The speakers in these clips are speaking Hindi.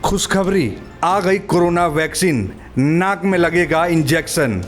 खुशखबरी आ गई। कोरोना वैक्सीन, नाक में लगेगा इंजेक्शन।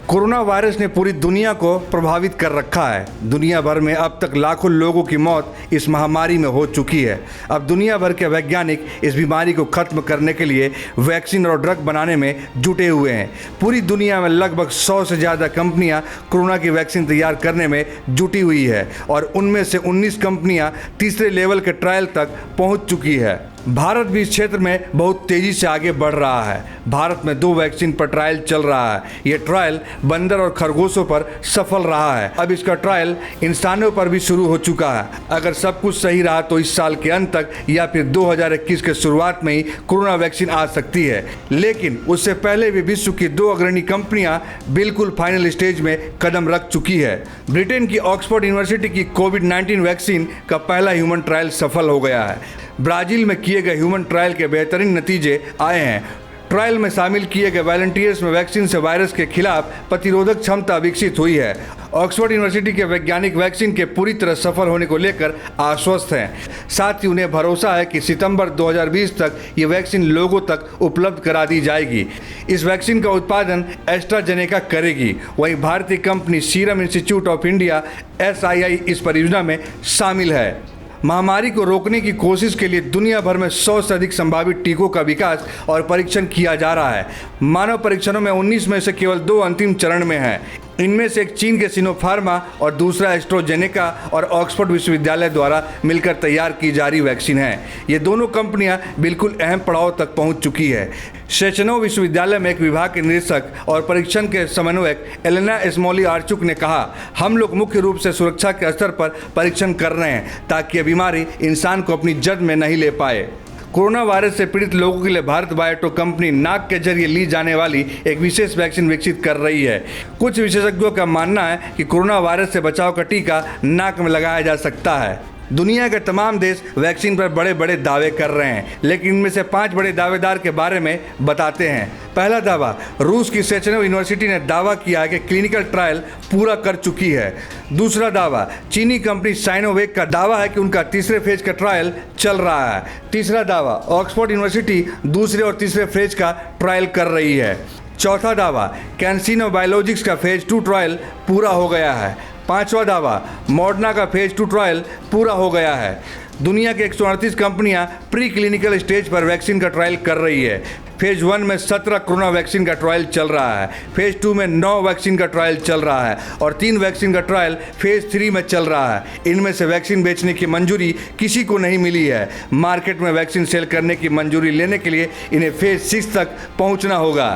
कोरोना वायरस ने पूरी दुनिया को प्रभावित कर रखा है। दुनिया भर में अब तक लाखों लोगों की मौत इस महामारी में हो चुकी है। अब दुनिया भर के वैज्ञानिक इस बीमारी को खत्म करने के लिए वैक्सीन और ड्रग बनाने में जुटे हुए हैं। पूरी दुनिया में लगभग 100 से ज़्यादा कंपनियां कोरोना की वैक्सीन तैयार करने में जुटी हुई है और उनमें से 19 कंपनियां तीसरे लेवल के ट्रायल तक पहुंच चुकी है। भारत भी इस क्षेत्र में बहुत तेजी से आगे बढ़ रहा है। भारत में 2 वैक्सीन पर ट्रायल चल रहा है। ये ट्रायल बंदर और खरगोशों पर सफल रहा है। अब इसका ट्रायल इंसानों पर भी शुरू हो चुका है। अगर सब कुछ सही रहा तो इस साल के अंत तक या फिर 2021 के शुरुआत में ही कोरोना वैक्सीन आ सकती है। लेकिन उससे पहले भी विश्व की 2 अग्रणी कंपनियां बिल्कुल फाइनल स्टेज में कदम रख चुकी है। ब्रिटेन की ऑक्सफोर्ड यूनिवर्सिटी की कोविड-19 वैक्सीन का पहला ह्यूमन ट्रायल सफल हो गया है। ब्राजील में किए गए ह्यूमन ट्रायल के बेहतरीन नतीजे आए हैं। ट्रायल में शामिल किए गए वॉलंटियर्स में वैक्सीन से वायरस के खिलाफ प्रतिरोधक क्षमता विकसित हुई है। ऑक्सफोर्ड यूनिवर्सिटी के वैज्ञानिक वैक्सीन के पूरी तरह सफल होने को लेकर आश्वस्त हैं। साथ ही उन्हें भरोसा है कि सितंबर 2020 तक ये वैक्सीन लोगों तक उपलब्ध करा दी जाएगी। इस वैक्सीन का उत्पादन एस्ट्राजेनेका करेगी। वहीं भारतीय company serum institute of India SII इस परियोजना में शामिल है। महामारी को रोकने की कोशिश के लिए दुनिया भर में 100 से अधिक संभावित टीकों का विकास और परीक्षण किया जा रहा है। मानव परीक्षणों में 19 में से केवल 2 अंतिम चरण में हैं। इनमें से एक चीन के सिनोफार्मा और दूसरा एस्ट्राजेनेका और ऑक्सफोर्ड विश्वविद्यालय द्वारा मिलकर तैयार की जा रही वैक्सीन है। ये दोनों कंपनियां बिल्कुल अहम पड़ाव तक पहुंच चुकी है। शेचनोव विश्वविद्यालय में एक विभाग के निदेशक और परीक्षण के समन्वयक एलेना स्मोली-आर्चुक ने कहा, हम लोग मुख्य रूप से सुरक्षा के स्तर पर परीक्षण कर रहे हैं ताकि यह बीमारी इंसान को अपनी जद में नहीं ले पाए। कोरोना वायरस से पीड़ित लोगों के लिए भारत बायोटेक कंपनी नाक के जरिए ली जाने वाली एक विशेष वैक्सीन विकसित कर रही है। कुछ विशेषज्ञों का मानना है कि कोरोना वायरस से बचाव का टीका नाक में लगाया जा सकता है। दुनिया के तमाम देश वैक्सीन पर बड़े बड़े दावे कर रहे हैं, लेकिन इनमें से 5 बड़े दावेदार के बारे में बताते हैं। पहला दावा, रूस की शेचनोव यूनिवर्सिटी ने दावा किया है कि क्लिनिकल ट्रायल पूरा कर चुकी है। दूसरा दावा, चीनी कंपनी साइनोवेक का दावा है कि उनका तीसरे फेज का ट्रायल चल रहा है। तीसरा दावा, ऑक्सफोर्ड यूनिवर्सिटी दूसरे और तीसरे फेज का ट्रायल कर रही है। चौथा दावा, कैंसिनो बायोलॉजिक्स का फेज 2 ट्रायल पूरा हो गया है। पांचवा दावा, मॉडर्ना का फेज 2 ट्रायल पूरा हो गया है। दुनिया के 138 कंपनियां प्री क्लिनिकल स्टेज पर वैक्सीन का ट्रायल कर रही है। फेज 1 में 17 कोरोना वैक्सीन का ट्रायल चल रहा है। फेज 2 में 9 वैक्सीन का ट्रायल चल रहा है और 3 वैक्सीन का ट्रायल फेज 3 में चल रहा है। इनमें से वैक्सीन बेचने की मंजूरी किसी को नहीं मिली है। मार्केट में वैक्सीन सेल करने की मंजूरी लेने के लिए इन्हें फेज 6 तक पहुंचना होगा।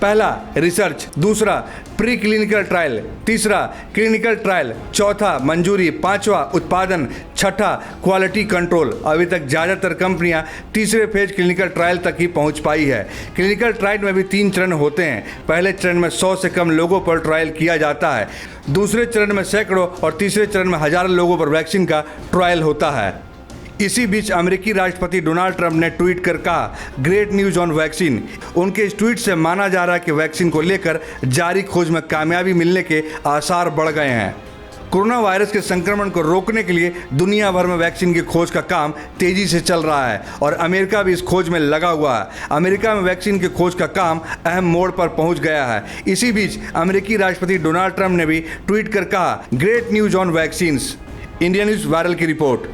पहला, रिसर्च। दूसरा, प्री क्लिनिकल ट्रायल। तीसरा, क्लिनिकल ट्रायल। चौथा, मंजूरी। पांचवा, उत्पादन। छठा, क्वालिटी कंट्रोल। अभी तक ज़्यादातर कंपनियां तीसरे फेज क्लिनिकल ट्रायल तक ही पहुंच पाई है। क्लिनिकल ट्रायल में भी 3 चरण होते हैं। पहले चरण में 100 से कम लोगों पर ट्रायल किया जाता है। दूसरे चरण में सैकड़ों और तीसरे चरण में हजारों लोगों पर वैक्सीन का ट्रायल होता है। इसी बीच अमेरिकी राष्ट्रपति डोनाल्ड ट्रंप ने ट्वीट कर कहा, ग्रेट न्यूज ऑन वैक्सीन। उनके इस ट्वीट से माना जा रहा है कि वैक्सीन को लेकर जारी खोज में कामयाबी मिलने के आसार बढ़ गए हैं। कोरोना वायरस के संक्रमण को रोकने के लिए दुनिया भर में वैक्सीन की खोज का काम तेजी से चल रहा है और अमेरिका भी इस खोज में लगा हुआ है। अमेरिका में वैक्सीन की खोज का काम अहम मोड़ पर पहुंच गया है। इसी बीच अमेरिकी राष्ट्रपति डोनाल्ड ट्रंप ने भी ट्वीट कर कहा, great news on vaccines. India news viral की रिपोर्ट।